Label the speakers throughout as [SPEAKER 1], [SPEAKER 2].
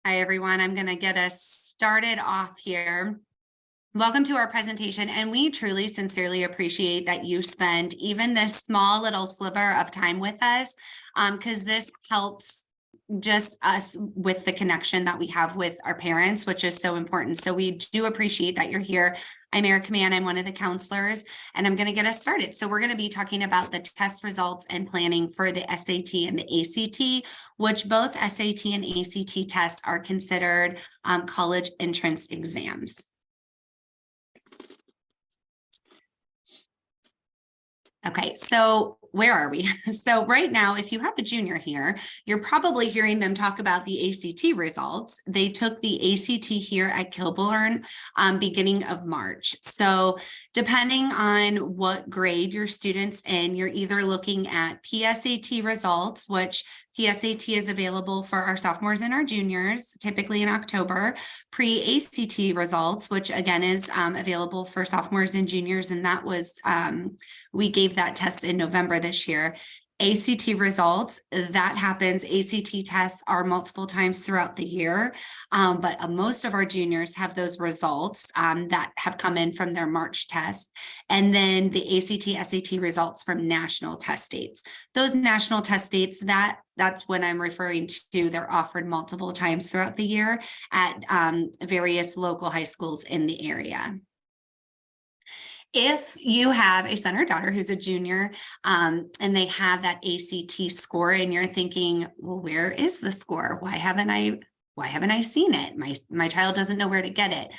[SPEAKER 1] Hi, everyone. I'm going to get us started off here. Welcome to our presentation, and we truly, sincerely appreciate that you spend even this small little sliver of time with us, because this helps just us with the connection that we have with our parents, which is so important. So we do appreciate that you're here. I'm Erica Mann. I'm one of the counselors, and I'm going to get us started. So we're going to be talking about the test results and planning for the SAT and the ACT, which both SAT and ACT tests are considered college entrance exams. Okay, so where are we? So right now, if you have a junior here, you're probably hearing them talk about the ACT results. They took the ACT here at Kilbourne beginning of March. So depending on what grade your student's in, you're either looking at PSAT results, which PSAT is available for our sophomores and our juniors, typically in October. Pre-ACT results, which again is available for sophomores and juniors, and that was, we gave that test in November this year. ACT results, that happens. ACT tests are multiple times throughout the year, but most of our juniors have those results that have come in from their March test. And then the ACT, SAT results from national test dates. Those national test dates, that's what I'm referring to. They're offered multiple times throughout the year at various local high schools in the area. If you have a son or daughter who's a junior and they have that ACT score and you're thinking, well, where is the score? Why haven't I seen it? My child doesn't know where to get it.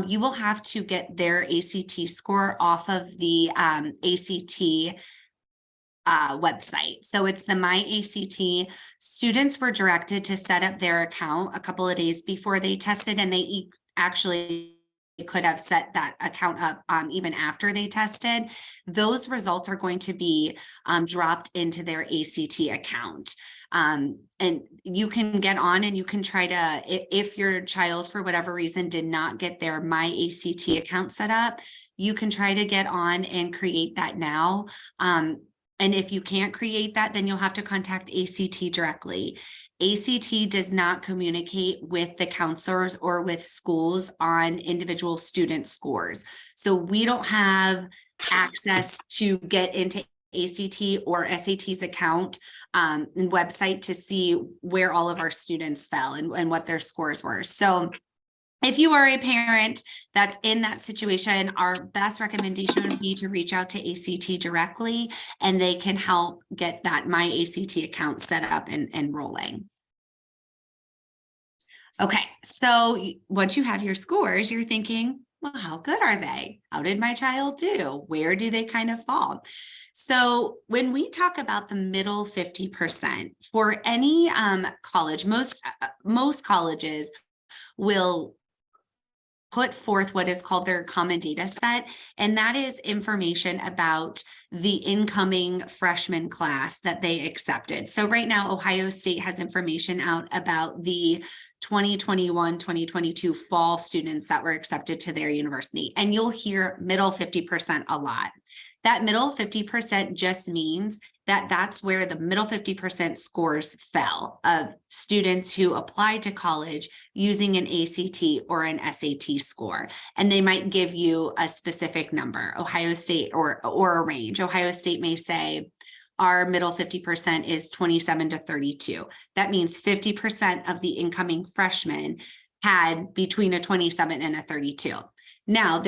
[SPEAKER 1] You will have to get their ACT score off of the ACT website. So it's the My ACT. Students were directed to set up their account a couple of days before they tested, and they actually could have set that account up even after they tested. Those results are going to be dropped into their ACT account. And you can get on and you can try to, if your child for whatever reason did not get their My ACT account set up, you can try to get on and create that now. And if you can't create that, then you'll have to contact ACT directly. ACT does not communicate with the counselors or with schools on individual student scores. So we don't have access to get into ACT or SAT's account and website to see where all of our students fell and what their scores were. So if you are a parent that's in that situation, our best recommendation would be to reach out to ACT directly, and they can help get that My ACT account set up and rolling. Okay, so once you have your scores, you're thinking, well, how good are they? How did my child do? Where do they kind of fall? So when we talk about the middle 50% for any college, most colleges will put forth what is called their common data set, and that is information about the incoming freshman class that they accepted. So right now, Ohio State has information out about the 2021-2022 fall students that were accepted to their university, and you'll hear middle 50% a lot. That middle 50% just means that that's where the middle 50% scores fell of students who applied to college using an ACT or an SAT score. And they might give you a specific number, Ohio State, or a range. Ohio State may say, our middle 50% is 27 to 32. That means 50% of the incoming freshmen had between a 27 and a 32. Now,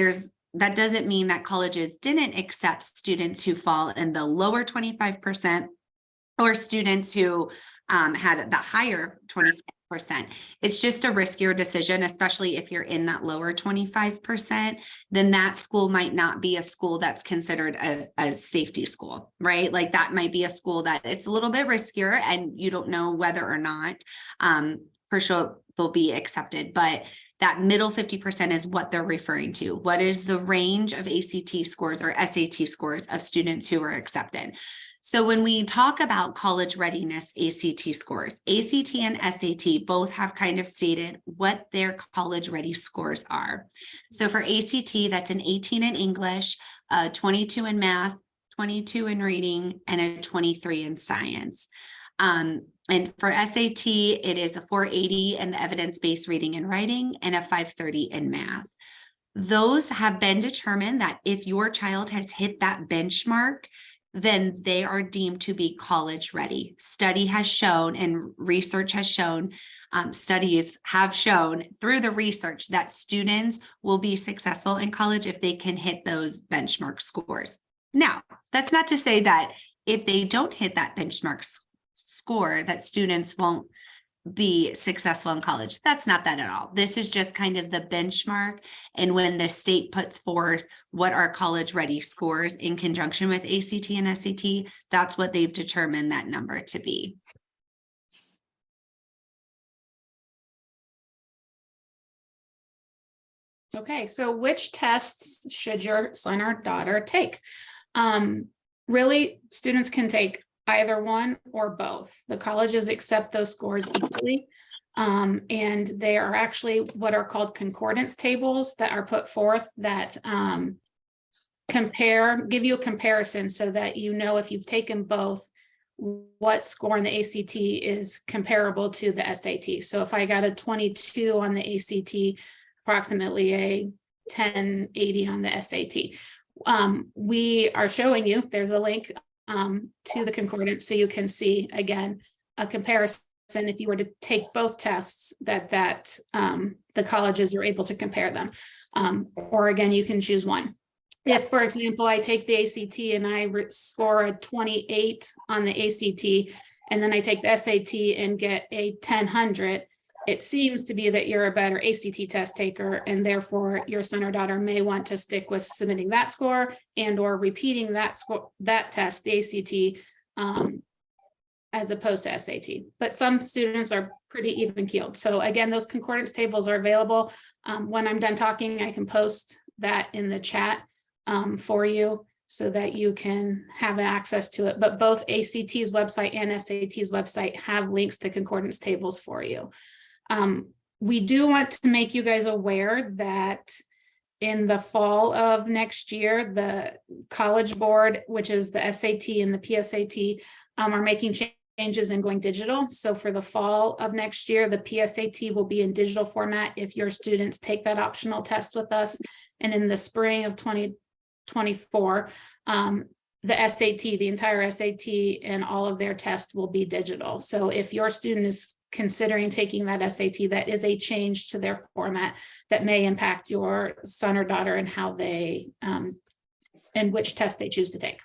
[SPEAKER 1] that doesn't mean that colleges didn't accept students who fall in the lower 25% or students who had the higher 25%. It's just a riskier decision, especially if you're in that lower 25%, then that school might not be a school that's considered as a safety school, right? Like that might be a school that it's a little bit riskier and you don't know whether or not for sure they'll be accepted. But that middle 50% is what they're referring to. What is the range of ACT scores or SAT scores of students who are accepted? So when we talk about college readiness ACT scores, ACT and SAT both have kind of stated what their college ready scores are. So for ACT, that's an 18 in English, 22 in math, 22 in reading, and a 23 in science. And for SAT, it is a 480 in the evidence-based reading and writing and a 530 in math. Those have been determined that if your child has hit that benchmark, then they are deemed to be college ready. Study has shown and research has shown, studies have shown through the research that students will be successful in college if they can hit those benchmark scores. Now, that's not to say that if they don't hit that benchmark score, that students won't be successful in college. That's not that at all. This is just kind of the benchmark. And when the state puts forth what are college ready scores in conjunction with ACT and SAT, that's what they've determined that number to be.
[SPEAKER 2] Okay, so which tests should your son or daughter take? Really, students can take either one or both. The colleges accept those scores equally. And they are actually what are called concordance tables that are put forth that give you a comparison so that you know if you've taken both, what score in the ACT is comparable to the SAT. So if I got a 22 on the ACT, approximately a 1080 on the SAT. We are showing you, there's a link to the concordance so you can see again a comparison if you were to take both tests that the colleges are able to compare them, or again you can choose one. If, for example, I take the ACT and I score a 28 on the ACT and then I take the SAT and get a 1000, it seems to be that you're a better ACT test taker, and therefore your son or daughter may want to stick with submitting that score and or repeating that score, that test, the ACT, as opposed to SAT. But some students are pretty even keeled. So again, those concordance tables are available. When I'm done talking, I can post that in the chat for you so that you can have access to it. But both ACT's website and SAT's website have links to concordance tables for you. We do want to make you guys aware that in the fall of next year, the College Board, which is the SAT and the PSAT, are making changes and going digital. So for the fall of next year, the PSAT will be in digital format if your students take that optional test with us. And in the spring of 2024, the SAT, the entire SAT and all of their tests will be digital. So if your student is considering taking that SAT, that is a change to their format that may impact your son or daughter and how they and which test they choose to take.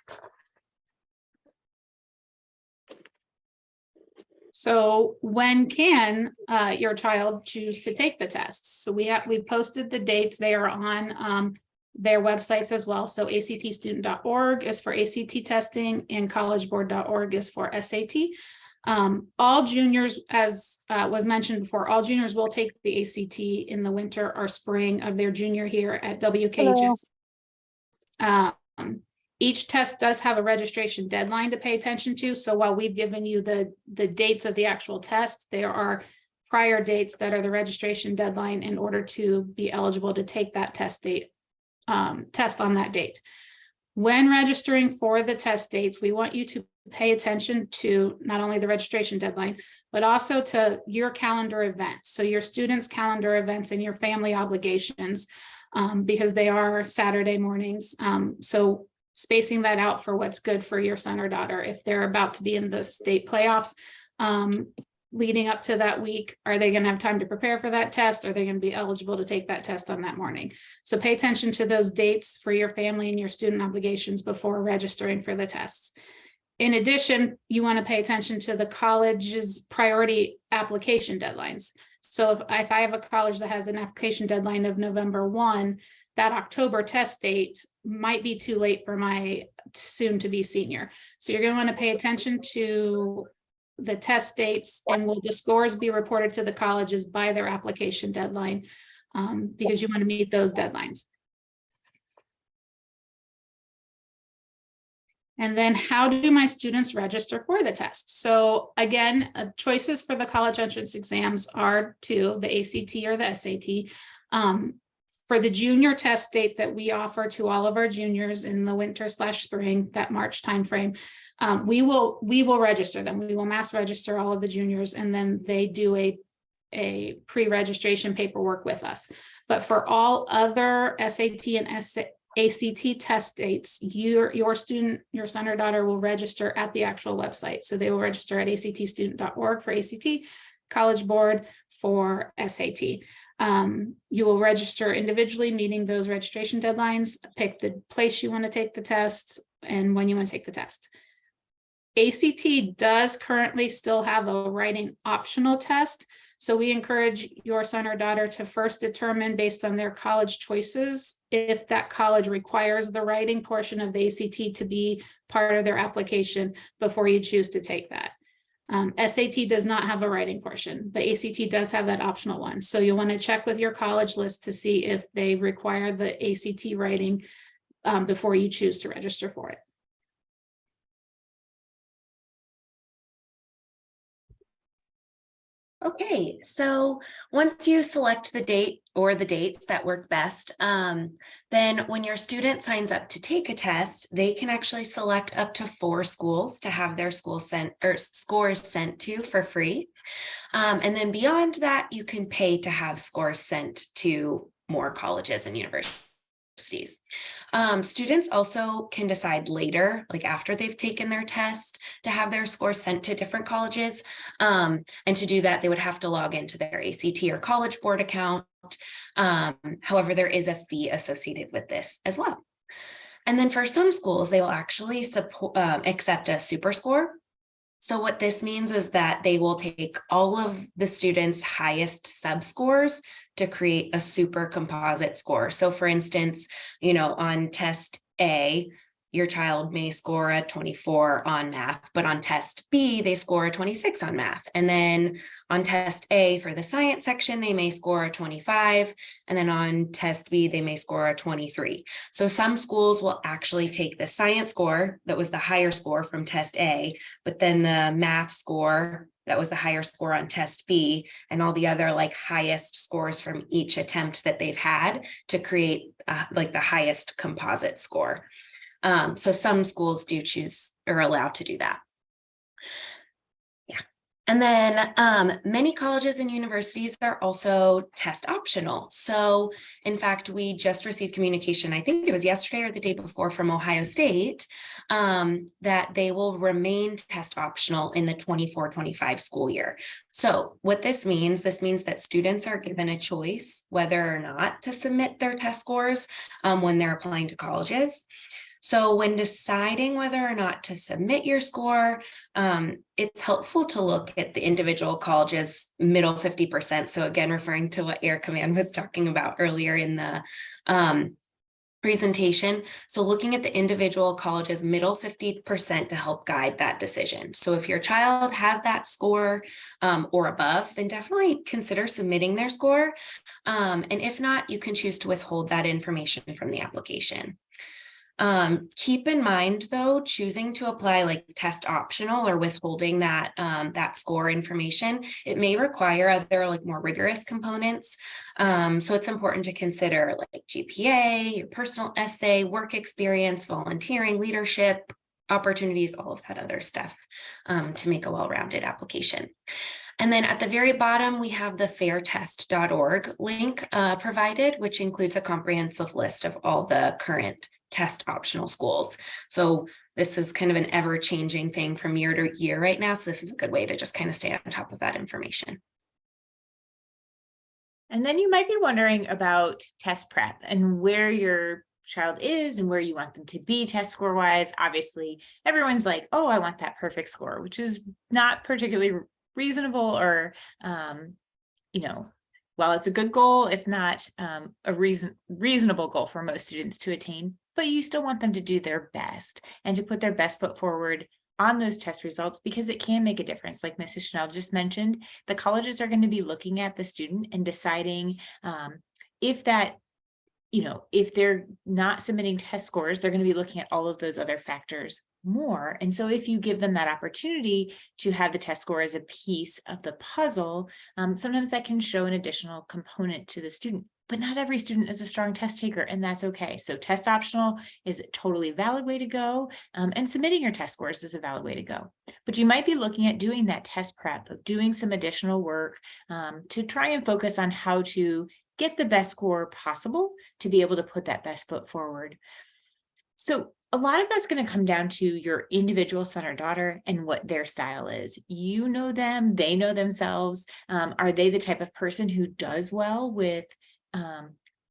[SPEAKER 2] So when can your child choose to take the tests? So we posted the dates. They are on their websites as well. So actstudent.org is for ACT testing and collegeboard.org is for SAT. All juniors, as was mentioned before, all juniors will take the ACT in the winter or spring of their junior year at WKHS. Each test does have a registration deadline to pay attention to. So while we've given you the dates of the actual test, there are prior dates that are the registration deadline in order to be eligible to take that test on that date. When registering for the test dates, we want you to pay attention to not only the registration deadline, but also to your calendar events. So your students' calendar events and your family obligations, because they are Saturday mornings. So spacing that out for what's good for your son or daughter. If they're about to be in the state playoffs, leading up to that week, are they going to have time to prepare for that test? Are they going to be eligible to take that test on that morning? So pay attention to those dates for your family and your student obligations before registering for the tests. In addition, you want to pay attention to the college's priority application deadlines. So if I have a college that has an application deadline of November 1, that October test date might be too late for my soon-to-be senior. So you're going to want to pay attention to the test dates, and will the scores be reported to the colleges by their application deadline, because you want to meet those deadlines. And then how do my students register for the test? So again, choices for the college entrance exams are to the ACT or the SAT. For the junior test date that we offer to all of our juniors in the winter/spring, that March timeframe, we will register them. We will mass register all of the juniors, and then they do a pre-registration paperwork with us. But for all other SAT and ACT test dates, your student, your son or daughter will register at the actual website. So they will register at actstudent.org for ACT, College Board for SAT. You will register individually, meeting those registration deadlines, pick the place you want to take the test and when you want to take the test. ACT does currently still have a writing optional test. So we encourage your son or daughter to first determine, based on their college choices, if that college requires the writing portion of the ACT to be part of their application before you choose to take that. SAT does not have a writing portion, but ACT does have that optional one. So you'll want to check with your college list to see if they require the ACT writing before you choose to register for it.
[SPEAKER 3] Okay, so once you select the date or the dates that work best, then when your student signs up to take a test, they can actually select up to 4 schools to have their school sent or scores sent to for free. And then beyond that, you can pay to have scores sent to more colleges and universities. Students also can decide later, like after they've taken their test, to have their scores sent to different colleges. And to do that, they would have to log into their ACT or College Board account. However, there is a fee associated with this as well. And then for some schools, they will actually accept a super score. So what this means is that they will take all of the students' highest sub-scores to create a super composite score. So for instance, on test A, your child may score a 24 on math, but on test B, they score a 26 on math. And then on test A for the science section, they may score a 25. And then on test B, they may score a 23. So some schools will actually take the science score that was the higher score from test A, but then the math score that was the higher score on test B, and all the other highest scores from each attempt that they've had to create the highest composite score. So some schools do choose or are allowed to do that. Yeah. And then many colleges and universities are also test optional. So in fact, we just received communication, I think it was yesterday or the day before, from Ohio State, that they will remain test optional in the 24-25 school year. So what this means that students are given a choice whether or not to submit their test scores when they're applying to colleges. So when deciding whether or not to submit your score, it's helpful to look at the individual college's middle 50%. So again, referring to what Erica Mann was talking about earlier in the presentation. So looking at the individual college's middle 50% to help guide that decision. So if your child has that score or above, then definitely consider submitting their score. And if not, you can choose to withhold that information from the application. Keep in mind, though, choosing to apply test optional or withholding that that score information, it may require other more rigorous components. So it's important to consider GPA, your personal essay, work experience, volunteering, leadership opportunities, all of that other stuff to make a well-rounded application. And then at the very bottom, we have the fairtest.org link provided, which includes a comprehensive list of all the current test optional schools. So this is kind of an ever-changing thing from year to year right now. So this is a good way to just kind of stay on top of that information.
[SPEAKER 4] And then you might be wondering about test prep and where your child is and where you want them to be test score wise. Obviously, everyone's like, oh, I want that perfect score, which is not particularly reasonable or, while it's a good goal, it's not a reasonable goal for most students to attain, but you still want them to do their best and to put their best foot forward on those test results, because it can make a difference. Like Mrs. Schnell just mentioned, the colleges are going to be looking at the student and deciding if that, if they're not submitting test scores, they're going to be looking at all of those other factors more. And so if you give them that opportunity to have the test score as a piece of the puzzle, sometimes that can show an additional component to the student. but not every student is a strong test taker, and that's okay. So test optional is a totally valid way to go, and submitting your test scores is a valid way to go. But you might be looking at doing that test prep, of doing some additional work to try and focus on how to get the best score possible to be able to put that best foot forward. So a lot of that's going to come down to your individual son or daughter and what their style is. You know them, they know themselves. Are they the type of person who does well with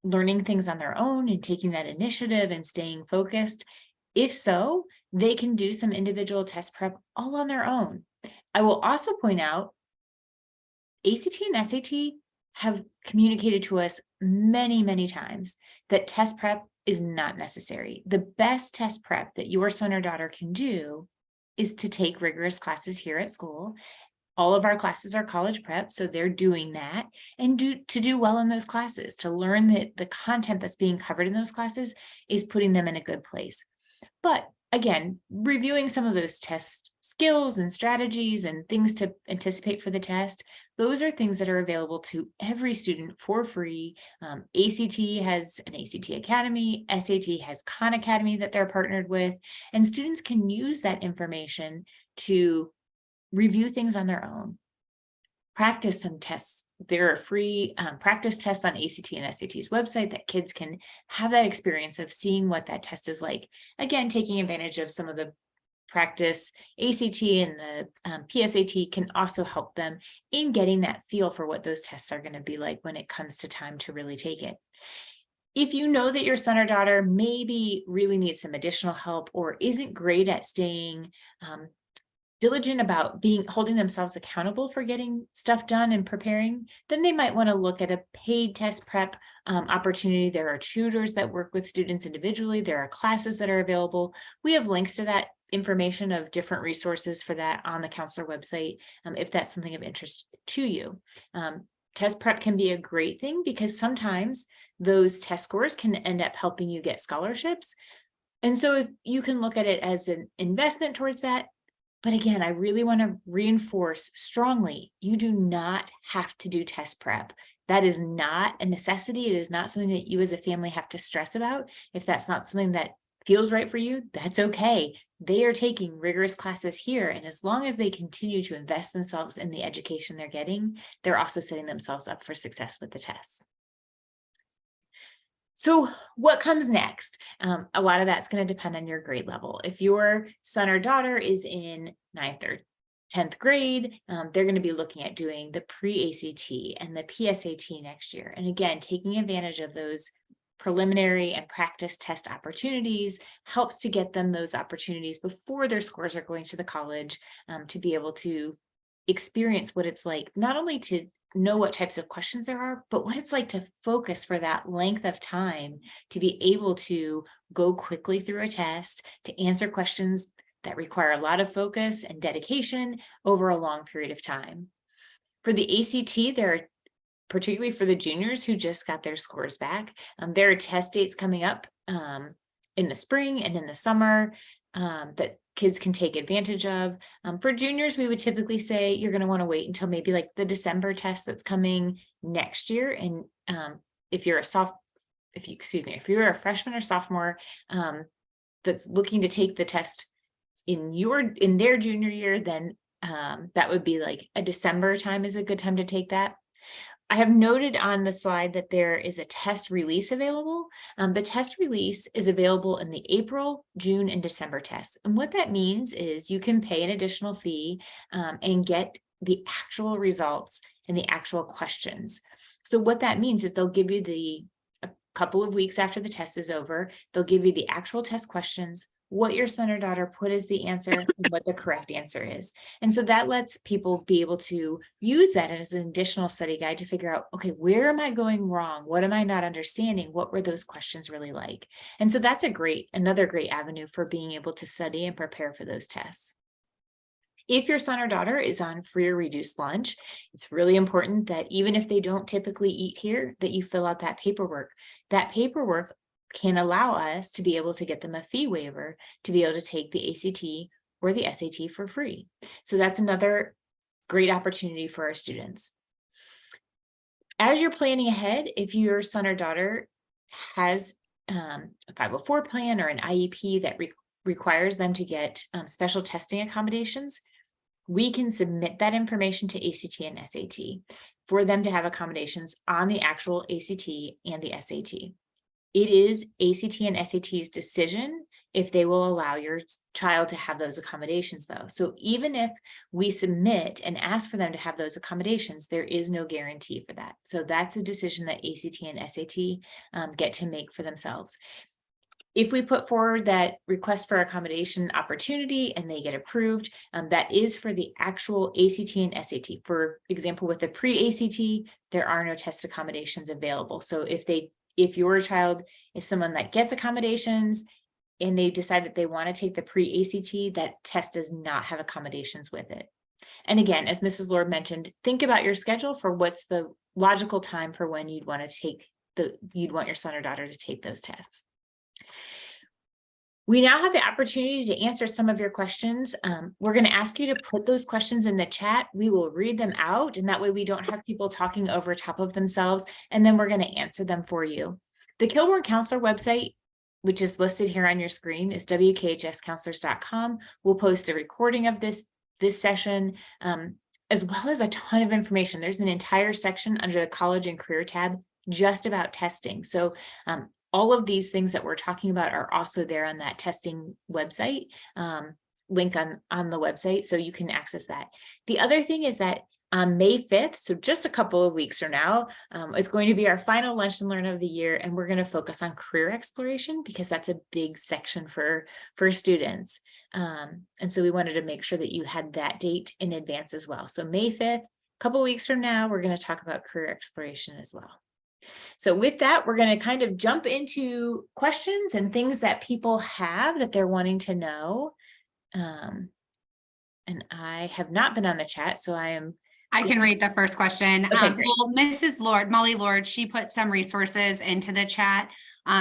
[SPEAKER 4] learning things on their own and taking that initiative and staying focused? If so, they can do some individual test prep all on their own. I will also point out ACT and SAT have communicated to us many, many times that test prep is not necessary. The best test prep that your son or daughter can do is to take rigorous classes here at school. All of our classes are college prep, so they're doing that, and to do well in those classes, to learn that the content that's being covered in those classes is putting them in a good place. But again, reviewing some of those test skills and strategies and things to anticipate for the test, those are things that are available to every student for free. ACT has an ACT Academy, SAT has Khan Academy that they're partnered with, and students can use that information to review things on their own. Practice some tests. There are free practice tests on ACT and SAT's website that kids can have that experience of seeing what that test is like. Again, taking advantage of some of the practice. ACT and the PSAT can also help them in getting that feel for what those tests are going to be like when it comes to time to really take it. If you know that your son or daughter maybe really needs some additional help or isn't great at staying diligent about holding themselves accountable for getting stuff done and preparing, then they might want to look at a paid test prep opportunity. There are tutors that work with students individually. There are classes that are available. We have links to that information of different resources for that on the counselor website, if that's something of interest to you. Test prep can be a great thing because sometimes those test scores can end up helping you get scholarships. And so if you can look at it as an investment towards that. But again, I really want to reinforce strongly, you do not have to do test prep. That is not a necessity. It is not something that you as a family have to stress about. If that's not something that feels right for you, that's okay. They are taking rigorous classes here. And as long as they continue to invest themselves in the education they're getting, they're also setting themselves up for success with the tests. So what comes next? A lot of that's going to depend on your grade level. If your son or daughter is in 9th or 10th grade, they're going to be looking at doing the pre-ACT and the PSAT next year. And again, taking advantage of those preliminary and practice test opportunities helps to get them those opportunities before their scores are going to the college, to be able to experience what it's like, not only to know what types of questions there are, but what it's like to focus for that length of time, to be able to go quickly through a test, to answer questions that require a lot of focus and dedication over a long period of time. For the ACT, there are, particularly for the juniors who just got their scores back, there are test dates coming up in the spring and in the summer that kids can take advantage of. For juniors, we would typically say you're going to want to wait until maybe like the December test that's coming next year. And if you're a freshman or sophomore that's looking to take the test in their junior year, then that would be like a December time is a good time to take that. I have noted on the slide that there is a test release available. The test release is available in the April, June, and December tests. And what that means is you can pay an additional fee and get the actual results and the actual questions. So what that means is they'll give you a couple of weeks after the test is over, they'll give you the actual test questions, what your son or daughter put as the answer, and what the correct answer is. And so that lets people be able to use that as an additional study guide to figure out, okay, where am I going wrong? What am I not understanding? What were those questions really like? And so that's another great avenue for being able to study and prepare for those tests. If your son or daughter is on free or reduced lunch, it's really important that even if they don't typically eat here, that you fill out that paperwork. That paperwork can allow us to be able to get them a fee waiver to be able to take the ACT or the SAT for free. So that's another great opportunity for our students. As you're planning ahead, if your son or daughter has a 504 plan or an IEP that requires them to get special testing accommodations, we can submit that information to ACT and SAT for them to have accommodations on the actual ACT and the SAT. It is ACT and SAT's decision if they will allow your child to have those accommodations, though. So even if we submit and ask for them to have those accommodations, there is no guarantee for that. So that's a decision that ACT and SAT get to make for themselves. If we put forward that request for accommodation opportunity and they get approved, that is for the actual ACT and SAT. For example, with the pre-ACT, there are no test accommodations available. So if your child is someone that gets accommodations and they decide that they want to take the pre-ACT, that test does not have accommodations with it. And again, as Mrs. Lord mentioned, think about your schedule for what's the logical time for when you'd want your son or daughter to take those tests. We now have the opportunity to answer some of your questions. We're going to ask you to put those questions in the chat. We will read them out, and that way we don't have people talking over top of themselves, and then we're going to answer them for you. The Kilbourne Counselor website, which is listed here on your screen, is wkhscounselors.com. We'll post a recording of this session, as well as a ton of information. There's an entire section under the College and Career tab just about testing. So all of these things that we're talking about are also there on that testing website, link on the website, so you can access that. The other thing is that on May 5th, so just a couple of weeks from now, is going to be our final Lunch and Learn of the year, and we're going to focus on career exploration because that's a big section for students. And so we wanted to make sure that you had that date in advance as well. So May 5th, a couple of weeks from now, we're going to talk about career exploration as well. So with that, we're going to kind of jump into questions and things that people have that they're wanting to know. And I have not been on the chat, so
[SPEAKER 1] I can read the first question.
[SPEAKER 4] Okay, great.
[SPEAKER 1] Well, Mrs. Lord, Molly Lord, she put some resources into the chat.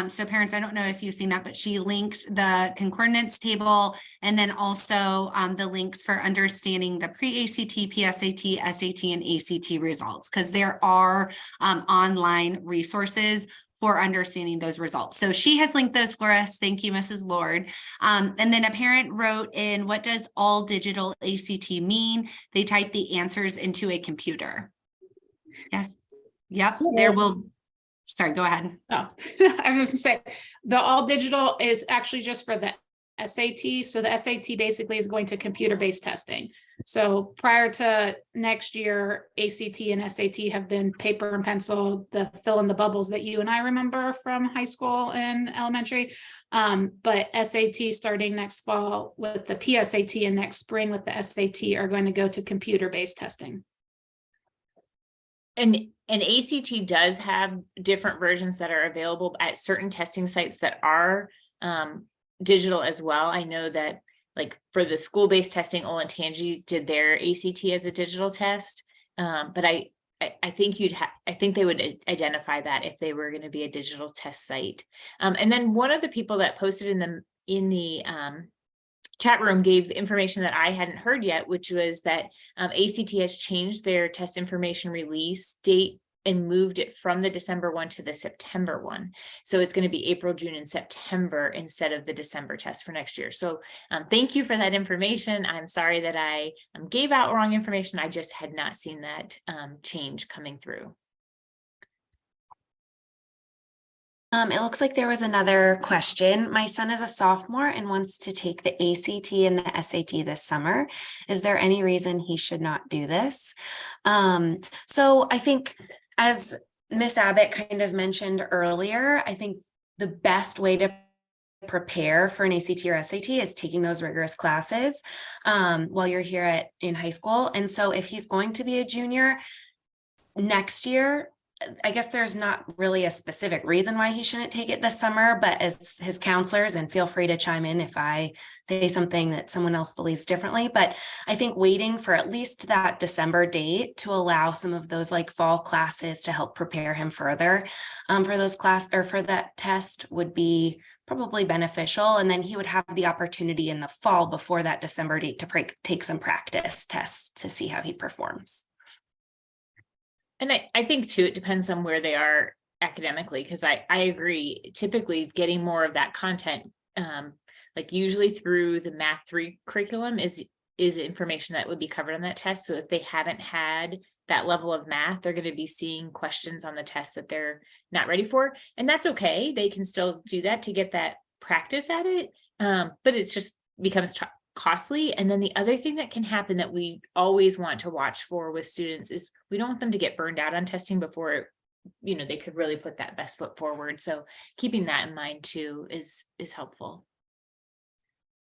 [SPEAKER 1] So parents, I don't know if you've seen that, but she linked the concordance table and then also the links for understanding the pre-ACT, PSAT, SAT, and ACT results, because there are online resources for understanding those results. So she has linked those for us. Thank you, Mrs. Lord. And then a parent wrote in, what does all digital ACT mean? They type the answers into a computer. Yes. Yep. There will. Sorry, go ahead.
[SPEAKER 2] Oh, I was just gonna say, the all digital is actually just for the SAT. So the SAT basically is going to computer-based testing. So prior to next year, ACT and SAT have been paper and pencil, the fill in the bubbles that you and I remember from high school and elementary. But SAT starting next fall with the PSAT and next spring with the SAT are going to go to computer-based testing.
[SPEAKER 4] And ACT does have different versions that are available at certain testing sites that are digital as well. I know that, like, for the school-based testing, Olentangy did their ACT as a digital test, but I think I think they would identify that if they were going to be a digital test site. And then one of the people that posted in the chat room gave information that I hadn't heard yet, which was that ACT has changed their test information release date and moved it from the December 1 to the September 1. So it's going to be April, June, and September instead of the December test for next year. So thank you for that information. I'm sorry that I gave out wrong information. I just had not seen that change coming through.
[SPEAKER 3] It looks like there was another question. My son is a sophomore and wants to take the ACT and the SAT this summer. Is there any reason he should not do this? So I think, as Miss Abbott kind of mentioned earlier, I think the best way to prepare for an ACT or SAT is taking those rigorous classes while you're here in high school. And so if he's going to be a junior next year, I guess there's not really a specific reason why he shouldn't take it this summer, but as his counselors, and feel free to chime in if I say something that someone else believes differently, but I think waiting for at least that December date to allow some of those like fall classes to help prepare him further for those for that test would be probably beneficial. And then he would have the opportunity in the fall before that December date to take some practice tests to see how he performs.
[SPEAKER 4] And I think too, it depends on where they are academically, because I agree, typically getting more of that content, like usually through the Math 3 curriculum is information that would be covered on that test. So if they haven't had that level of math, they're going to be seeing questions on the test that they're not ready for. And that's okay. They can still do that to get that practice at it. But it's just becomes costly. And then the other thing that can happen that we always want to watch for with students is we don't want them to get burned out on testing before, they could really put that best foot forward. So keeping that in mind too is helpful.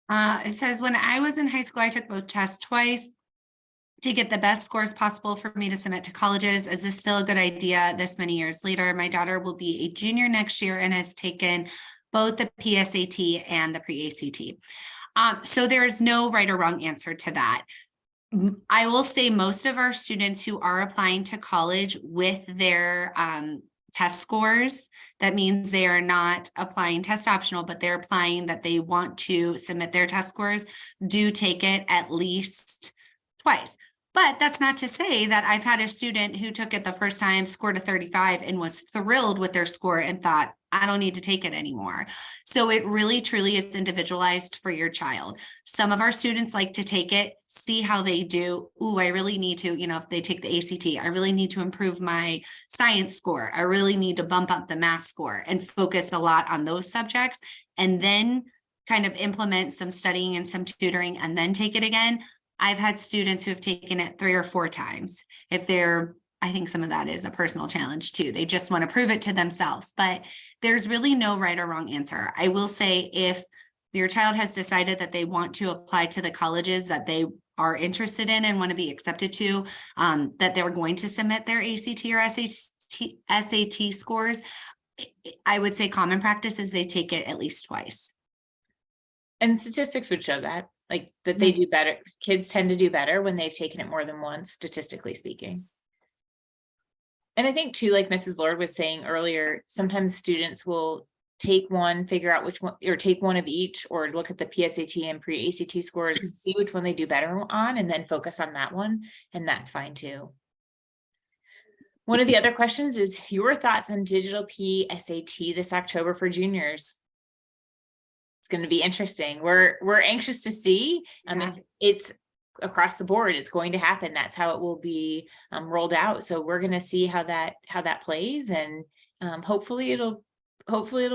[SPEAKER 1] It says, when I was in high school, I took both tests twice to get the best scores possible for me to submit to colleges. Is this still a good idea this many years later? My daughter will be a junior next year and has taken both the PSAT and the pre-ACT. So there is no right or wrong answer to that. I will say most of our students who are applying to college with their test scores, that means they are not applying test optional, but they're applying that they want to submit their test scores, do take it at least twice. But that's not to say that I've had a student who took it the first time, scored a 35 and was thrilled with their score and thought, I don't need to take it anymore. So it really truly is individualized for your child. Some of our students like to take it, see how they do. Ooh, I really need to, if they take the ACT, I really need to improve my science score. I really need to bump up the math score and focus a lot on those subjects, and then kind of implement some studying and some tutoring and then take it again. I've had students who have taken it 3 or 4 times. I think some of that is a personal challenge too. They just want to prove it to themselves, but there's really no right or wrong answer. I will say, if your child has decided that they want to apply to the colleges that they are interested in and want to be accepted to, that they're going to submit their ACT or SAT scores, I would say common practice is they take it at least twice.
[SPEAKER 4] And statistics would show that, that they do better. Kids tend to do better when they've taken it more than once, statistically speaking. And I think too, like Mrs. Lord was saying earlier, sometimes students will take one, figure out which one, or take one of each, or look at the PSAT and pre-ACT scores, see which one they do better on, and then focus on that one. And that's fine too. One of the other questions is your thoughts on digital PSAT this October for juniors. It's going to be interesting. We're anxious to see. It's across the board. It's going to happen. That's how it will be rolled out. So we're going to see how that plays, and hopefully it'll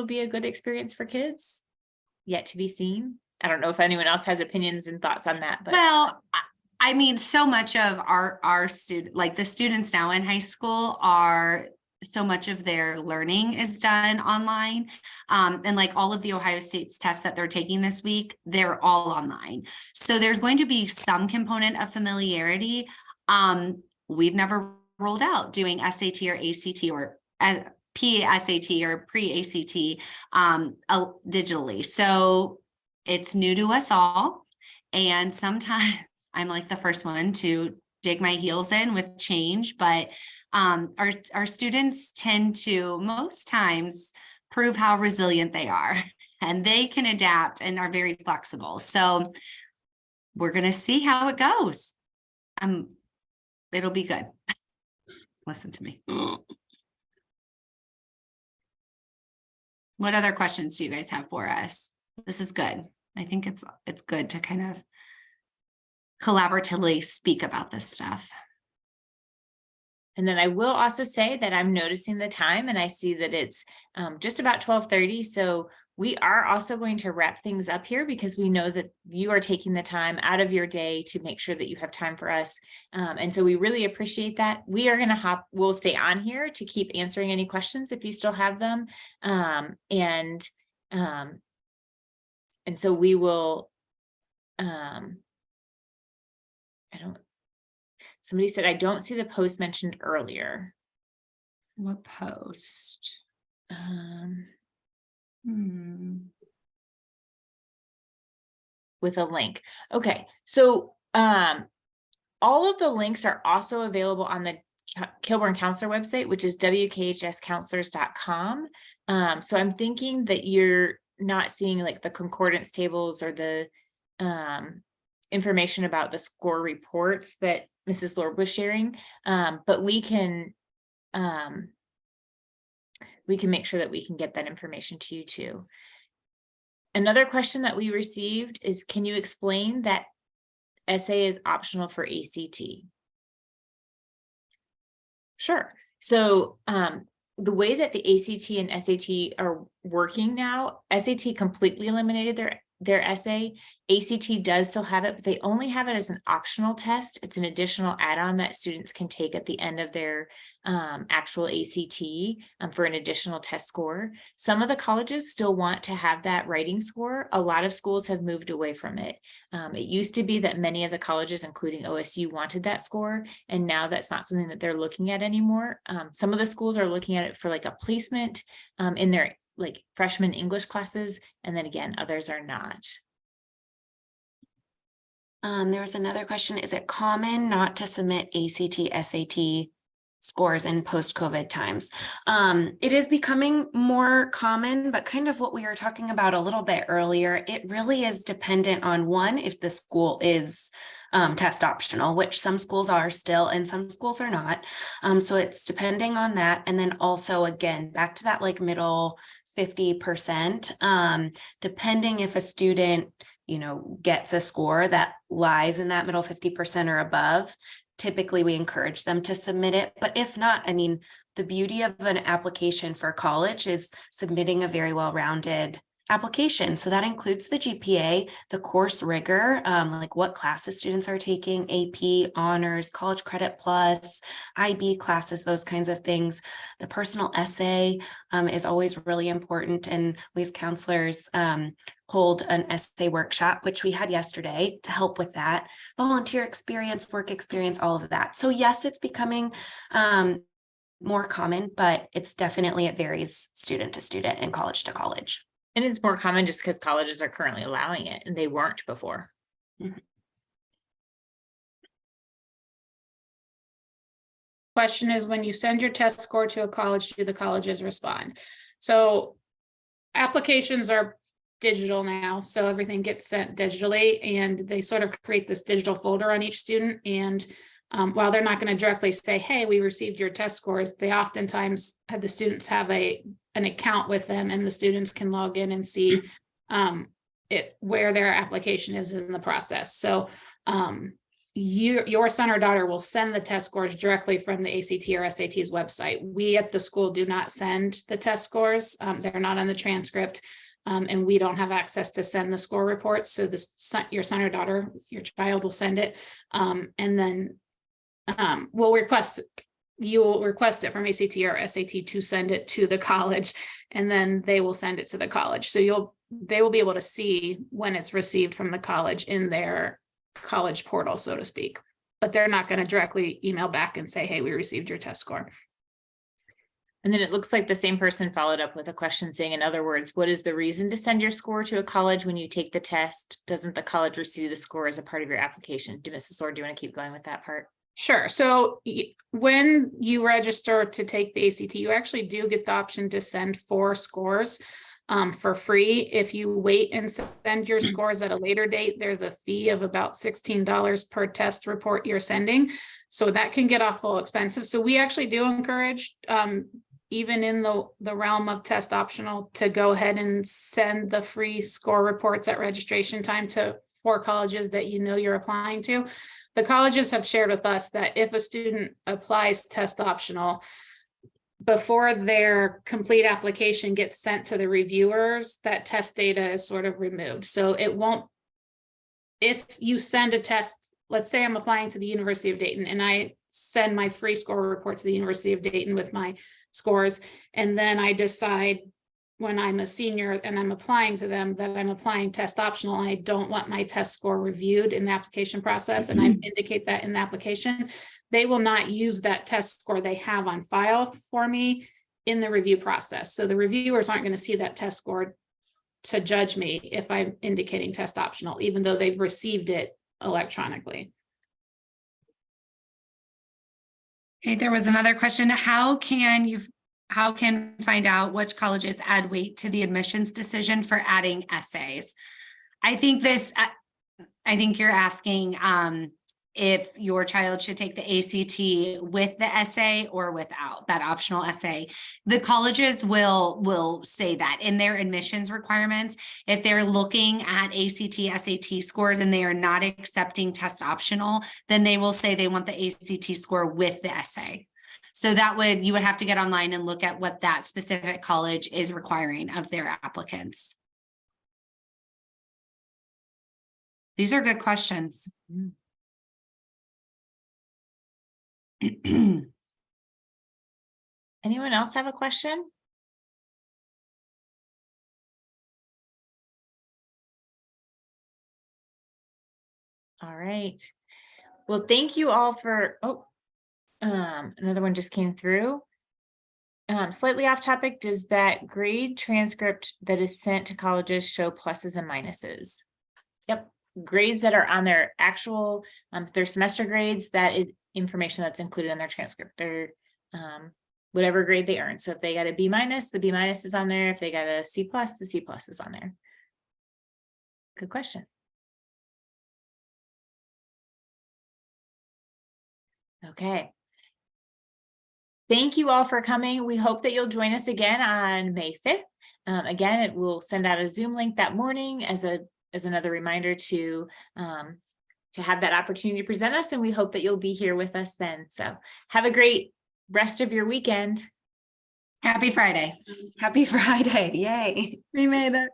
[SPEAKER 4] be a good experience for kids. Yet to be seen. I don't know if anyone else has opinions and thoughts on that, but
[SPEAKER 1] well, I mean, so much of our student, like the students now in high school, so much of their learning is done online. And like all of the Ohio State's tests that they're taking this week, they're all online. So there's going to be some component of familiarity. We've never rolled out doing SAT or ACT or PSAT or pre-ACT digitally. So it's new to us all. And sometimes I'm like the first one to dig my heels in with change, but our students tend to most times prove how resilient they are, and they can adapt and are very flexible. So we're going to see how it goes. It'll be good. Listen to me. What other questions do you guys have for us? This is good. I think it's good to kind of collaboratively speak about this stuff.
[SPEAKER 4] And then I will also say that I'm noticing the time, and I see that it's just about 12:30. So we are also going to wrap things up here, because we know that you are taking the time out of your day to make sure that you have time for us. And so we really appreciate that. We are going to we'll stay on here to keep answering any questions if you still have them. And so we will, somebody said, I don't see the post mentioned earlier.
[SPEAKER 1] What post?
[SPEAKER 4] With a link. Okay. So all of the links are also available on the Kilbourne Counselor website, which is wkhscounselors.com. So I'm thinking that you're not seeing like the concordance tables or the information about the score reports that Mrs. Lord was sharing, but we can make sure that we can get that information to you too. Another question that we received is, can you explain that essay is optional for ACT? Sure. So the way that the ACT and SAT are working now, SAT completely eliminated their essay. ACT does still have it, but they only have it as an optional test. It's an additional add-on that students can take at the end of their actual ACT for an additional test score. Some of the colleges still want to have that writing score. A lot of schools have moved away from it. It used to be that many of the colleges, including OSU, wanted that score, and now that's not something that they're looking at anymore. Some of the schools are looking at it for like a placement in their like freshman English classes, and then again, others are not.
[SPEAKER 3] There was another question. Is it common not to submit ACT, SAT scores in post-COVID times? It is becoming more common, but kind of what we were talking about a little bit earlier, it really is dependent on one, if the school is test optional, which some schools are still and some schools are not. So it's depending on that. And then also, again, back to that like middle 50%, depending if a student, gets a score that lies in that middle 50% or above, typically we encourage them to submit it. But if not, I mean, the beauty of an application for college is submitting a very well-rounded application. So that includes the GPA, the course rigor, like what classes students are taking, AP, honors, college credit plus, IB classes, those kinds of things. The personal essay is always really important, and we as counselors hold an essay workshop, which we had yesterday, to help with that. Volunteer experience, work experience, all of that. So yes, it's becoming more common, but it's definitely, it varies student to student and college to college.
[SPEAKER 4] And it's more common just because colleges are currently allowing it and they weren't before.
[SPEAKER 3] Mm-hmm.
[SPEAKER 2] Question is, when you send your test score to a college, do the colleges respond? So applications are digital now, so everything gets sent digitally, and they sort of create this digital folder on each student. And while they're not going to directly say, hey, we received your test scores, they oftentimes have the students have an account with them, and the students can log in and see where their application is in the process. So your son or daughter will send the test scores directly from the ACT or SAT's website. We at the school do not send the test scores. They're not on the transcript, and we don't have access to send the score reports. So your son or daughter, your child will send it, and then you will request it from ACT or SAT to send it to the college, and then they will send it to the college. So they will be able to see when it's received from the college in their college portal, so to speak, but they're not going to directly email back and say, hey, we received your test score.
[SPEAKER 4] And then it looks like the same person followed up with a question saying, in other words, what is the reason to send your score to a college when you take the test? Doesn't the college receive the score as a part of your application? Mrs. Lord, do you want to keep going with that part?
[SPEAKER 2] Sure. So when you register to take the ACT, you actually do get the option to send 4 scores for free. If you wait and send your scores at a later date, there's a fee of about $16 per test report you're sending. So that can get awful expensive. So we actually do encourage, even in the realm of test optional, to go ahead and send the free score reports at registration time to 4 colleges that you're applying to. The colleges have shared with us that if a student applies test optional, before their complete application gets sent to the reviewers, that test data is sort of removed. So it won't, if you send a test, let's say I'm applying to the University of Dayton and I send my free score report to the University of Dayton with my scores, and then I decide when I'm a senior and I'm applying to them that I'm applying test optional and I don't want my test score reviewed in the application process, and I indicate that in the application, they will not use that test score they have on file for me in the review process. So the reviewers aren't going to see that test score to judge me if I'm indicating test optional, even though they've received it electronically.
[SPEAKER 1] Okay, there was another question. How can find out which colleges add weight to the admissions decision for adding essays? I think you're asking if your child should take the ACT with the essay or without that optional essay. The colleges will say that in their admissions requirements. If they're looking at ACT, SAT scores and they are not accepting test optional, then they will say they want the ACT score with the essay. So you would have to get online and look at what that specific college is requiring of their applicants. These are good questions.
[SPEAKER 4] Anyone else have a question? All right. Well, thank you all for, another one just came through. Slightly off topic, does that grade transcript that is sent to colleges show pluses and minuses? Yep, grades that are on their actual, their semester grades, that is information that's included in their transcript. Their whatever grade they earn. So if they got a B minus, the B minus is on there. If they got a C plus, the C plus is on there. Good question. Okay. Thank you all for coming. We hope that you'll join us again on May 5th. Again, it will send out a Zoom link that morning as another reminder to have that opportunity to present us, and we hope that you'll be here with us then. So have a great rest of your weekend.
[SPEAKER 1] Happy Friday.
[SPEAKER 3] Happy Friday. Yay.
[SPEAKER 1] We made it.